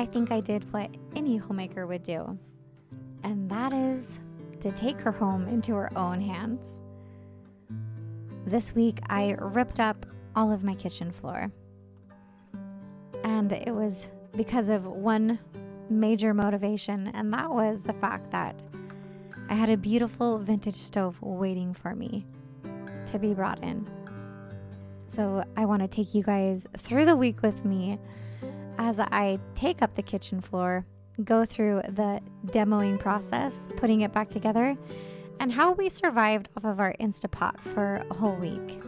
I think I did what any homemaker would do, and that is to take her home into her own hands. This week, I ripped up all of my kitchen floor, and it was because of one major motivation, and that was the fact that I had a beautiful vintage stove waiting for me to be brought in. So I want to take you guys through the week with me as I take up the kitchen floor, go through the demoing process, putting it back together, and how we survived off of our Instapot for a whole week.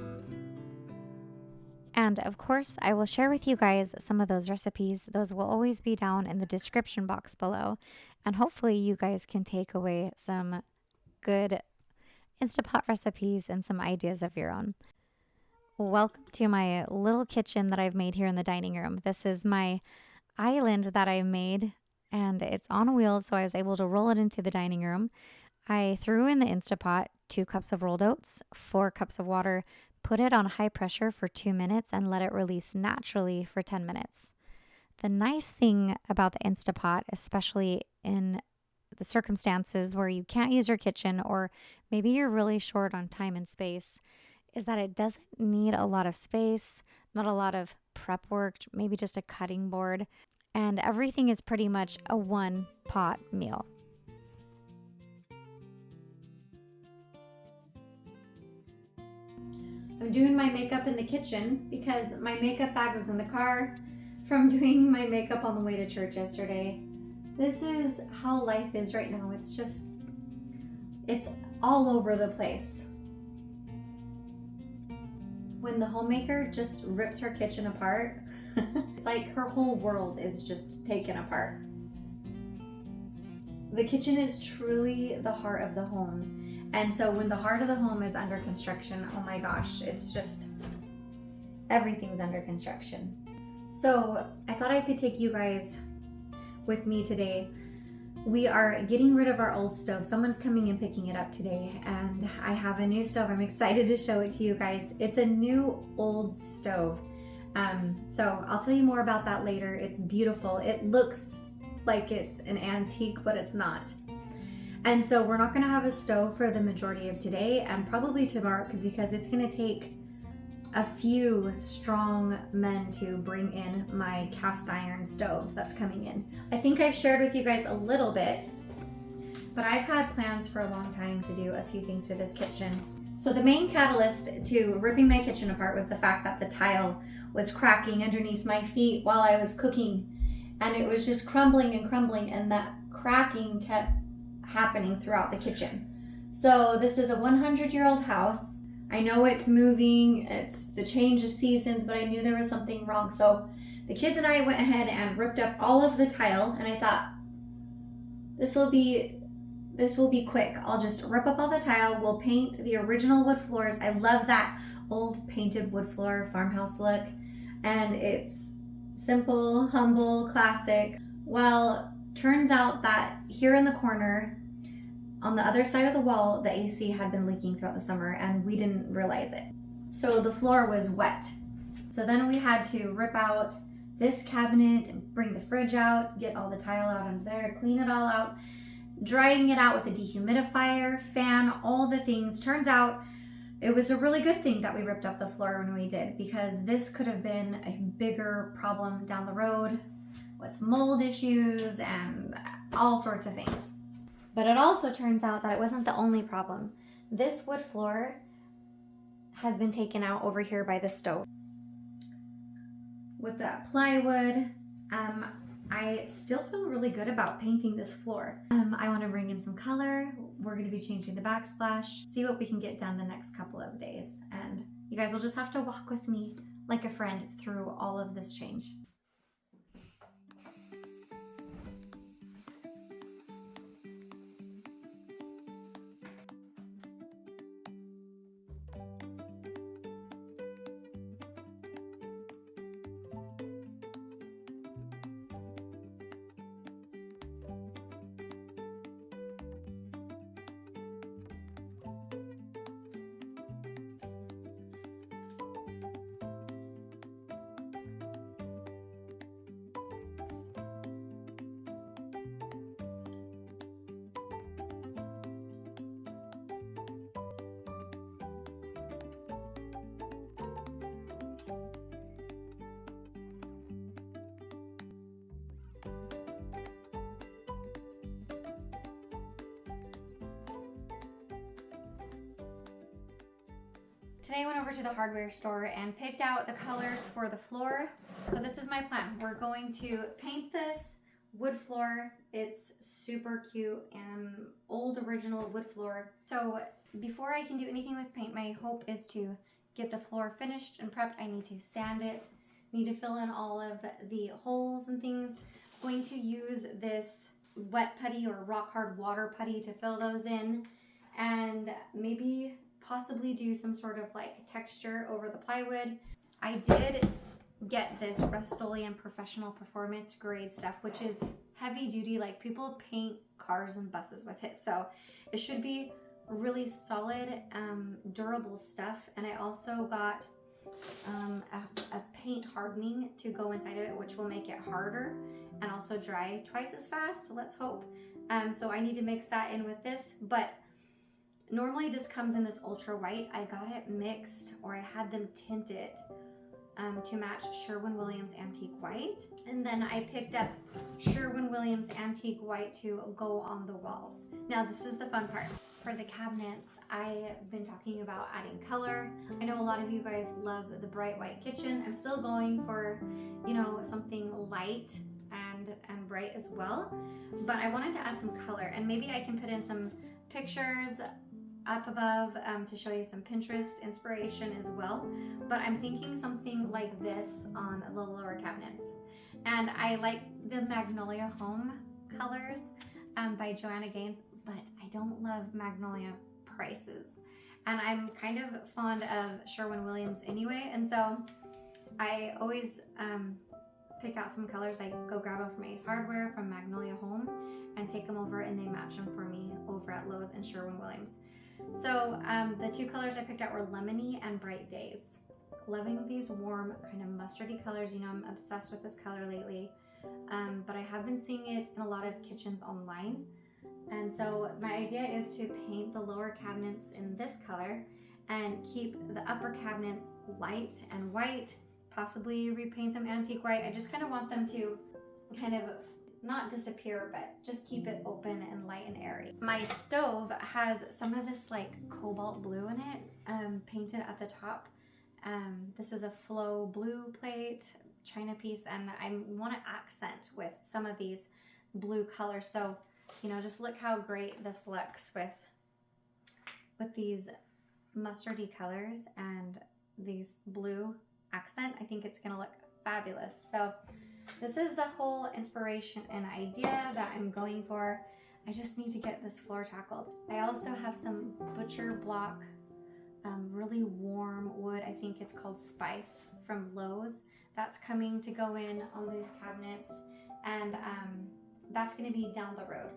And of course, I will share with you guys some of those recipes. Those will always be down in the description box below. And hopefully you guys can take away some good Instapot recipes and some ideas of your own. Welcome to my little kitchen that I've made here in the dining room. This is my island that I made, and it's on wheels, so I was able to roll it into the dining room. I threw in the Instapot 2 cups of rolled oats, 4 cups of water, put it on high pressure for 2 minutes, and let it release naturally for 10 minutes. The nice thing about the Instapot, especially in the circumstances where you can't use your kitchen or maybe you're really short on time and space, is that it doesn't need a lot of space, not a lot of prep work, maybe just a cutting board, and everything is pretty much a one-pot meal. I'm doing my makeup in the kitchen because my makeup bag was in the car from doing my makeup on the way to church yesterday. This is how life is right now. It's all over the place. When the homemaker just rips her kitchen apart, it's like her whole world is just taken apart. The kitchen is truly the heart of the home. And so when the heart of the home is under construction, oh my gosh, it's just, everything's under construction. So I thought I could take you guys with me today. We are getting rid of our old stove. Someone's coming and picking it up today, and I have a new stove. I'm excited to show it to you guys. It's a new old stove. So I'll tell you more about that later. It's beautiful. It looks like it's an antique, but it's not. And so we're not gonna have a stove for the majority of today and probably tomorrow because it's gonna take a few strong men to bring in my cast iron stove that's coming in. I think I've shared with you guys a little bit, but I've had plans for a long time to do a few things to this kitchen. So the main catalyst to ripping my kitchen apart was the fact that the tile was cracking underneath my feet while I was cooking, and it was just crumbling, and that cracking kept happening throughout the kitchen. So this is a 100-year-old house. I know it's moving, it's the change of seasons, but I knew there was something wrong. So the kids and I went ahead and ripped up all of the tile, and I thought, this will be quick. I'll just rip up all the tile, we'll paint the original wood floors. I love that old painted wood floor farmhouse look, and it's simple, humble, classic. Well, turns out that here in the corner, on the other side of the wall, the AC had been leaking throughout the summer and we didn't realize it. So the floor was wet. So then we had to rip out this cabinet and bring the fridge out, get all the tile out under there, clean it all out, drying it out with a dehumidifier, fan, all the things. Turns out it was a really good thing that we ripped up the floor when we did, because this could have been a bigger problem down the road with mold issues and all sorts of things. But it also turns out that it wasn't the only problem. This wood floor has been taken out over here by the stove. With that plywood, I still feel really good about painting this floor. I want to bring in some color. We're going to be changing the backsplash, see what we can get done the next couple of days. And you guys will just have to walk with me like a friend through all of this change. today I went over to the hardware store and picked out the colors for the floor. So this is my plan. We're going to paint this wood floor. It's super cute and old original wood floor. So before I can do anything with paint, my hope is to get the floor finished and prepped. I need to sand it, need to fill in all of the holes and things. I'm going to use this wet putty or rock hard water putty to fill those in, and maybe possibly do some sort of like texture over the plywood. I did get this Rust-Oleum Professional Performance grade stuff, which is heavy duty, like people paint cars and buses with it. So it should be really solid, durable stuff. And I also got a paint hardening to go inside of it, which will make it harder and also dry twice as fast, let's hope. So I need to mix that in with this, but normally this comes in this ultra white. I got it mixed, or I had them tint it to match Sherwin-Williams Antique White. And then I picked up Sherwin-Williams Antique White to go on the walls. Now this is the fun part. For the cabinets, I've been talking about adding color. I know a lot of you guys love the bright white kitchen. I'm still going for, you know, something light and bright as well. But I wanted to add some color, and maybe I can put in some pictures up above to show you some Pinterest inspiration as well. But I'm thinking something like this on the lower cabinets. And I like the Magnolia Home colors by Joanna Gaines, but I don't love Magnolia prices. And I'm kind of fond of Sherwin-Williams anyway, and so I always pick out some colors. I go grab them from Ace Hardware, from Magnolia Home, and take them over, and they match them for me over at Lowe's and Sherwin-Williams. So the two colors I picked out were Lemony and Bright Days. Loving these warm kind of mustardy colors. You know, I'm obsessed with this color lately, but I have been seeing it in a lot of kitchens online. And so my idea is to paint the lower cabinets in this color and keep the upper cabinets light and white, possibly repaint them antique white. I just kind of want them to kind of not disappear, but just keep it open and light and airy. My stove has some of this like cobalt blue in it, painted at the top. This is a flow blue plate, china piece, and I want to accent with some of these blue colors. So, you know, just look how great this looks with these mustardy colors and these blue accent. I think it's gonna look fabulous. So this is the whole inspiration and idea that I'm going for. I just need to get this floor tackled. I also have some butcher block, really warm wood. I think it's called Spice from Lowe's. That's coming to go in on these cabinets, and that's gonna be down the road.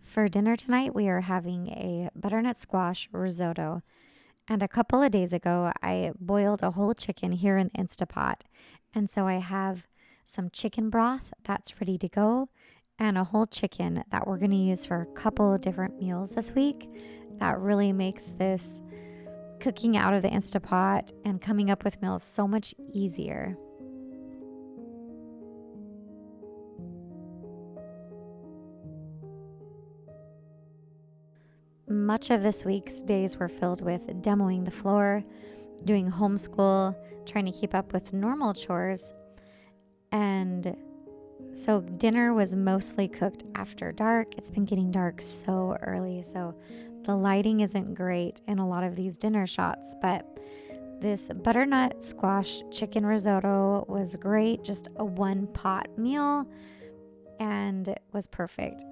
For dinner tonight, we are having a butternut squash risotto. And a couple of days ago, I boiled a whole chicken here in the Instapot. And so I have some chicken broth that's ready to go, and a whole chicken that we're going to use for a couple of different meals this week. that really makes this cooking out of the Instapot and coming up with meals so much easier. Much of this week's days were filled with demoing the floor, doing homeschool, trying to keep up with normal chores. And so dinner was mostly cooked after dark. It's been getting dark so early, so the lighting isn't great in a lot of these dinner shots, but this butternut squash chicken risotto was great, just a one pot meal, and it was perfect.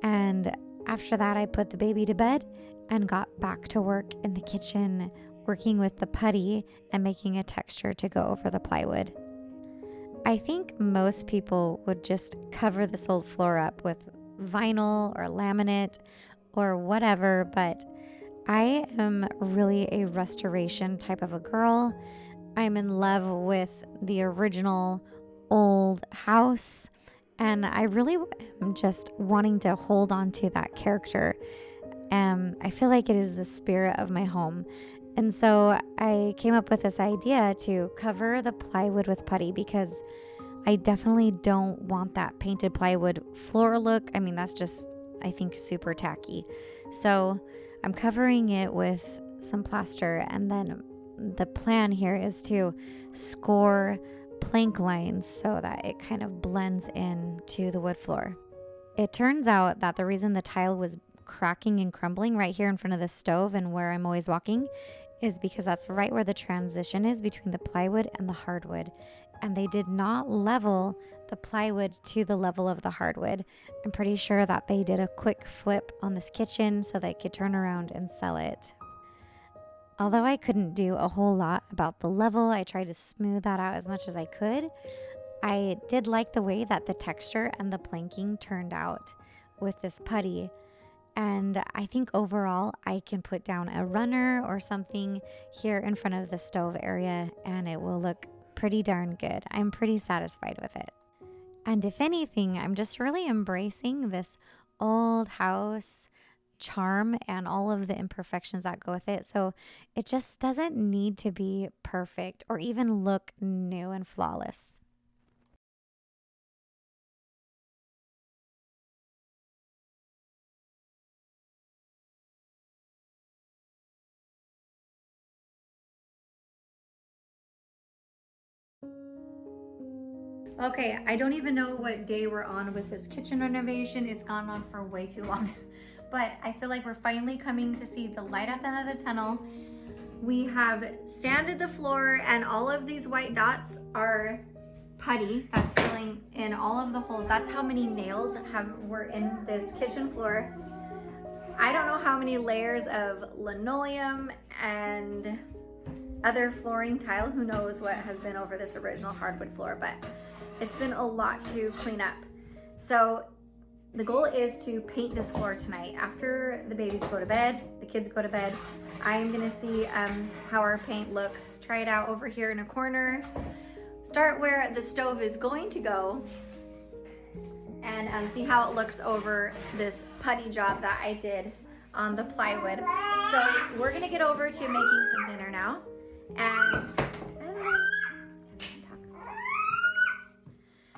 And after that, I put the baby to bed and got back to work in the kitchen, working with the putty and making a texture to go over the plywood. I think most people would just cover this old floor up with vinyl or laminate or whatever, but I am really a restoration type of a girl. I'm in love with the original old house, and I really am just wanting to hold on to that character. I feel like it is the spirit of my home. And so I came up with this idea to cover the plywood with putty because I definitely don't want that painted plywood floor look. I mean, that's just, I think, super tacky. So I'm covering it with some plaster, and then the plan here is to score plank lines so that it kind of blends in to the wood floor. It turns out that the reason the tile was cracking and crumbling right here in front of the stove and where I'm always walking is because that's right where the transition is between the plywood and the hardwood. And they did not level the plywood to the level of the hardwood. I'm pretty sure that they did a quick flip on this kitchen so they could turn around and sell it. Although I couldn't do a whole lot about the level, I tried to smooth that out as much as I could. I did like the way that the texture and the planking turned out with this putty. And I think overall I can put down a runner or something here in front of the stove area and it will look pretty darn good. I'm pretty satisfied with it. And if anything, I'm just really embracing this old house charm and all of the imperfections that go with it. So it just doesn't need to be perfect or even look new and flawless. Okay, I don't even know what day we're on with this kitchen renovation. It's gone on for way too long. But I feel like we're finally coming to see the light at the end of the tunnel. We have sanded the floor and all of these white dots are putty that's filling in all of the holes. That's how many nails were in this kitchen floor. I don't know how many layers of linoleum and other flooring tile. Who knows what has been over this original hardwood floor, but it's been a lot to clean up. So the goal is to paint this floor tonight. After the babies go to bed, the kids go to bed, I'm gonna see how our paint looks, try it out over here in a corner, start where the stove is going to go, and see how it looks over this putty job that I did on the plywood. So we're gonna get over to making some dinner now. And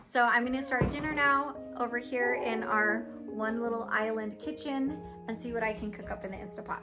so I'm gonna start dinner now over here in our one little island kitchen and see what I can cook up in the Instapot.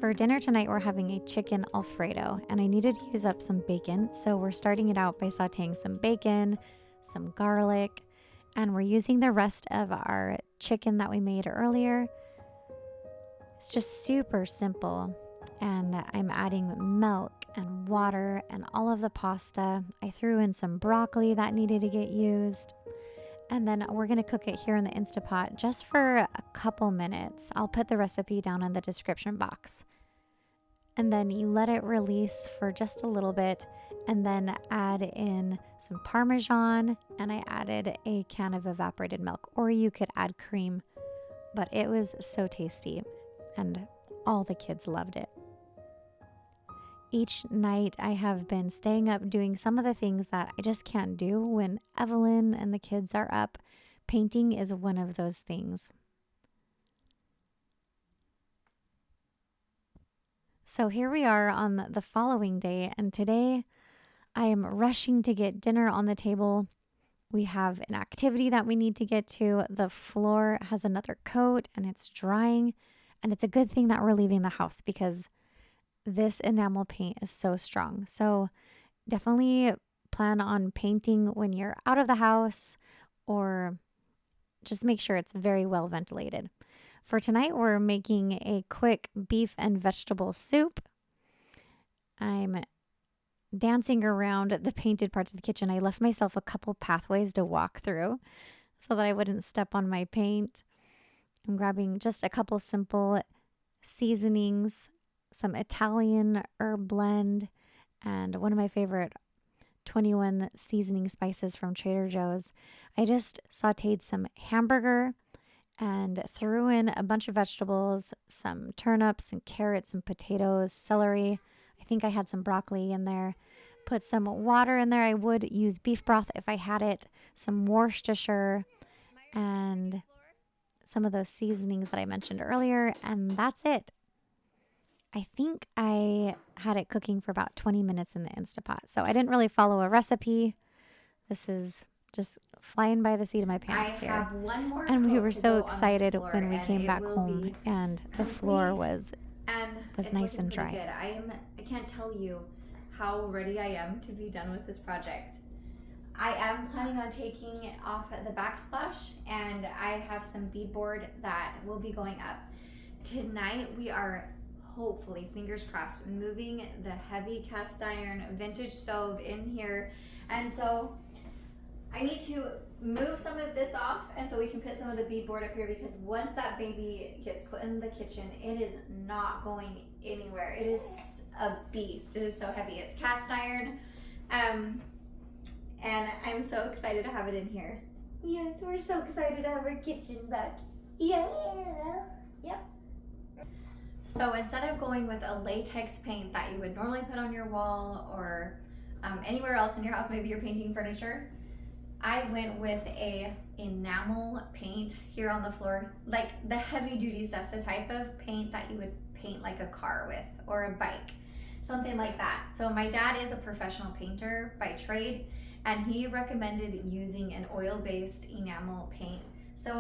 For dinner tonight, we're having a chicken Alfredo, and I needed to use up some bacon, so we're starting it out by sauteing some bacon, some garlic, and we're using the rest of our chicken that we made earlier. It's just super simple, and I'm adding milk and water and all of the pasta. I threw in some broccoli that needed to get used. And then we're going to cook it here in the Instapot just for a couple minutes. I'll put the recipe down in the description box. and then you let it release for just a little bit, and then add in some Parmesan, and I added a can of evaporated milk, or you could add cream, but it was so tasty and all the kids loved it. Each night I have been staying up doing some of the things that I just can't do when Evelyn and the kids are up. Painting is one of those things. So here we are on the following day, and today I am rushing to get dinner on the table. We have an activity that we need to get to. The floor has another coat and it's drying, and it's a good thing that we're leaving the house because this enamel paint is so strong. So definitely plan on painting when you're out of the house, or just make sure it's very well ventilated. For tonight, we're making a quick beef and vegetable soup. I'm dancing around the painted parts of the kitchen. I left myself a couple pathways to walk through so that I wouldn't step on my paint. I'm grabbing just a couple simple seasonings, some Italian herb blend, and one of my favorite 21 seasoning spices from Trader Joe's. I just sauteed some hamburger and threw in a bunch of vegetables, some turnips and carrots and potatoes, celery. I think I had some broccoli in there. Put some water in there. I would use beef broth if I had it, some Worcestershire, and some of those seasonings that I mentioned earlier, and that's it. I think I had it cooking for about 20 minutes in the Instapot. So I didn't really follow a recipe. This is just flying by the seat of my pants here. I have one more And we coat were to so go on this excited floor, when we and came it back will home be and the floor was it's nice looking and pretty dry. good. I can't tell you how ready I am to be done with this project. I am planning on taking off the backsplash, and I have some beadboard that will be going up. Tonight we are hopefully, fingers crossed, moving the heavy cast iron vintage stove in here, and so I need to move some of this off, and so we can put some of the beadboard up here, because once that baby gets put in the kitchen, it is not going anywhere. It is a beast. It is so heavy. It's cast iron, and I'm so excited to have it in here. Yes, we're so excited to have our kitchen back. Yes. Yep. So instead of going with a latex paint that you would normally put on your wall or anywhere else in your house, maybe you're painting furniture, I went with a enamel paint here on the floor, like the heavy duty stuff, the type of paint that you would paint like a car with or a bike, something like that. So my dad is a professional painter by trade, and he recommended using an oil-based enamel paint. So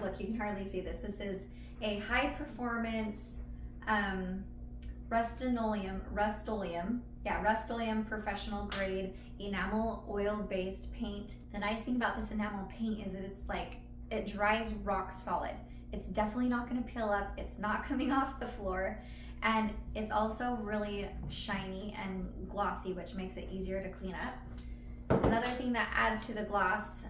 look, you can hardly see this. This is a high performance Rust-Oleum professional grade enamel oil-based paint. The nice thing about this enamel paint is that it's like, it dries rock solid. It's definitely not going to peel up. It's not coming off the floor, and it's also really shiny and glossy, which makes it easier to clean up. Another thing that adds to the gloss,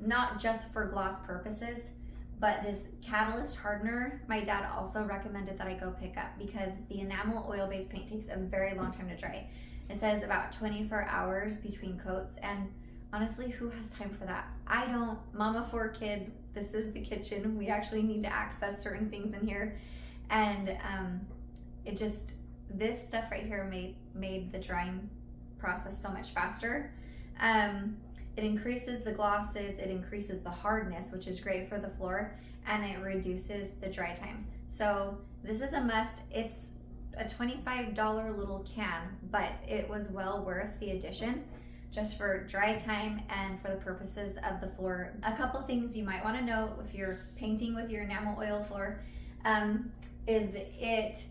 not just for gloss purposes, but this catalyst hardener, my dad also recommended that I go pick up, because the enamel oil-based paint takes a very long time to dry. It says about 24 hours between coats, and honestly, who has time for that? I don't. Mama 4 kids, this is the kitchen. We actually need to access certain things in here, and this stuff right here made the drying process so much faster. It increases the glosses, it increases the hardness, which is great for the floor, and it reduces the dry time. So this is a must. It's a $25 little can, but it was well worth the addition just for dry time and for the purposes of the floor. A couple things you might want to know if you're painting with your enamel oil floor is it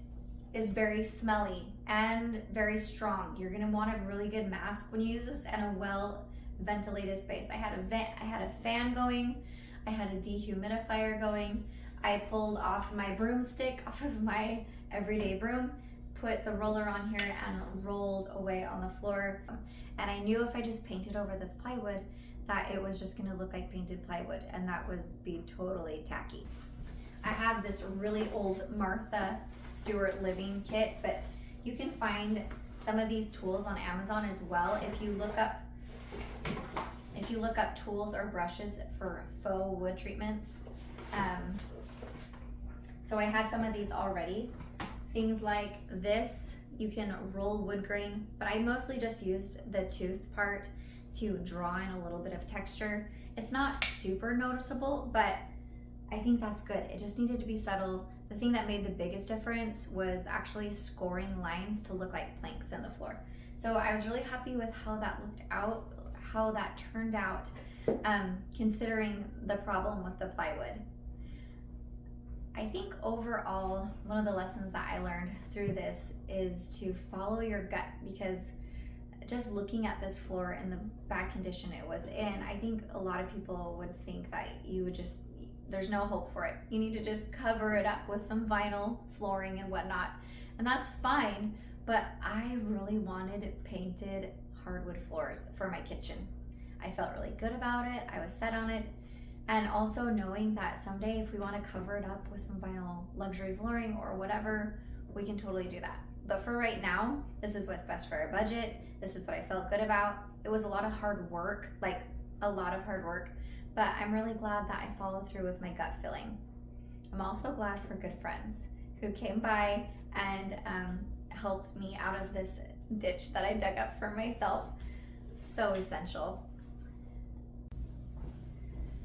is very smelly and very strong. You're gonna want a really good mask when you use this, and a well ventilated space. I had a fan going, I had a dehumidifier going. I pulled off my broomstick off of my everyday broom, put the roller on here, and rolled away on the floor. And I knew if I just painted over this plywood that it was just gonna look like painted plywood, and that was be totally tacky. I have this really old Martha Stewart living kit, but You can find some of these tools on Amazon as well. If you look up tools or brushes for faux wood treatments. So I had some of these already. Things like this, you can roll wood grain, but I mostly just used the tooth part to draw in a little bit of texture. It's not super noticeable, but I think that's good. It just needed to be subtle. The thing that made the biggest difference was actually scoring lines to look like planks in the floor. So I was really happy with how that looked out, how that turned out, considering the problem with the plywood. I think overall, one of the lessons that I learned through this is to follow your gut, because just looking at this floor in the bad condition it was in, I think a lot of people would think that you would just, there's no hope for it. You need to just cover it up with some vinyl flooring and whatnot. And that's fine, but I really wanted painted hardwood floors for my kitchen. I felt really good about it. I was set on it. And also knowing that someday if we want to cover it up with some vinyl luxury flooring or whatever, we can totally do that. But for right now, this is what's best for our budget. This is what I felt good about. It was a lot of hard work, like a lot of hard work, but I'm really glad that I followed through with my gut feeling. I'm also glad for good friends who came by and helped me out of this ditch that I dug up for myself. So essential.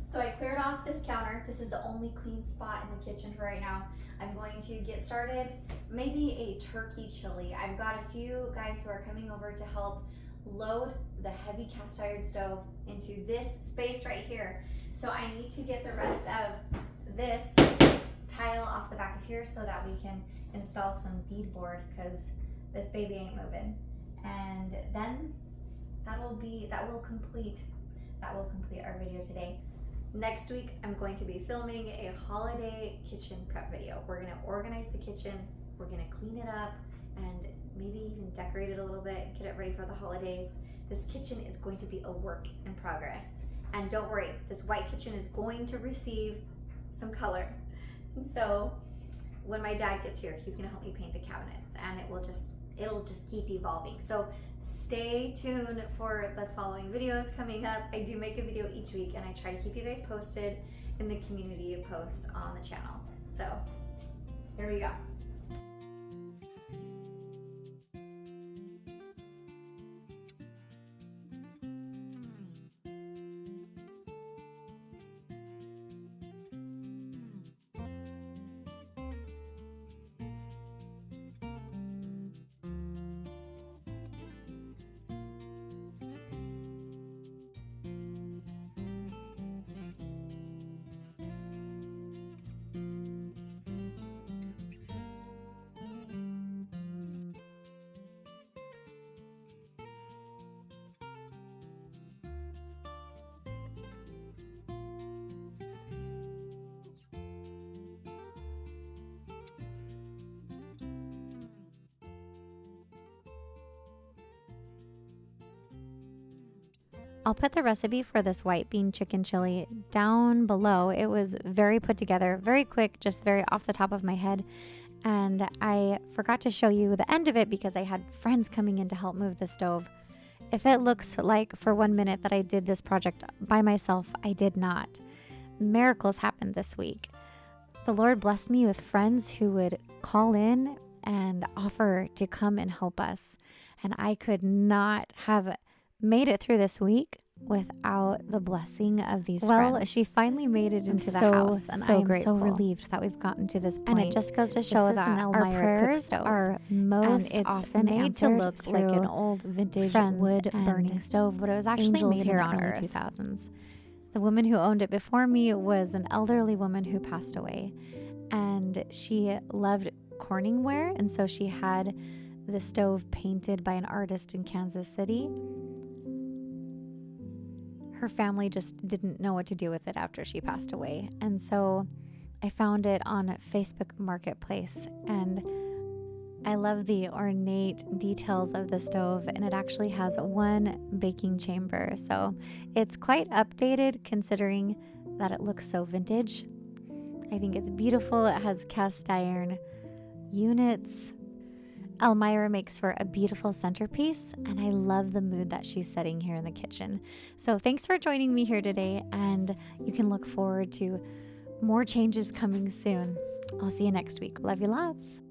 So I cleared off this counter. This is the only clean spot in the kitchen for right now. I'm going to get started, maybe a turkey chili. I've got a few guys who are coming over to help load the heavy cast iron stove into this space right here. So I need to get the rest of this tile off the back of here so that we can install some beadboard, because this baby ain't moving. And then that will complete our video today. Next week, I'm going to be filming a holiday kitchen prep video. We're gonna organize the kitchen, we're gonna clean it up, and maybe even decorate it a little bit, get it ready for the holidays. This kitchen is going to be a work in progress. And don't worry, this white kitchen is going to receive some color. And so when my dad gets here, he's gonna help me paint the cabinets, and it'll just keep evolving. So stay tuned for the following videos coming up. I do make a video each week, and I try to keep you guys posted in the community post on the channel. So here we go. I'll put the recipe for this white bean chicken chili down below. It was very put together, very quick, just very off the top of my head. And I forgot to show you the end of it because I had friends coming in to help move the stove. If it looks like for 1 minute that I did this project by myself, I did not. Miracles happened this week. The Lord blessed me with friends who would call in and offer to come and help us. And I could not have made it through this week without the blessing of these friends. Well, she finally made it into the house, and I am so relieved that we've gotten to this point. And it just goes to show that our prayers are most often made to look like an old vintage wood burning stove, but it was actually made here on Earth. 2000s. The woman who owned it before me was an elderly woman who passed away, and she loved Corningware, and so she had the stove painted by an artist in Kansas City. Her family just didn't know what to do with it after she passed away. And so I found it on Facebook Marketplace, and I love the ornate details of the stove, and it actually has one baking chamber. So it's quite updated considering that it looks so vintage. I think it's beautiful. It has cast iron units. Elmira makes for a beautiful centerpiece, and I love the mood that she's setting here in the kitchen. So thanks for joining me here today, and you can look forward to more changes coming soon. I'll see you next week. Love you lots.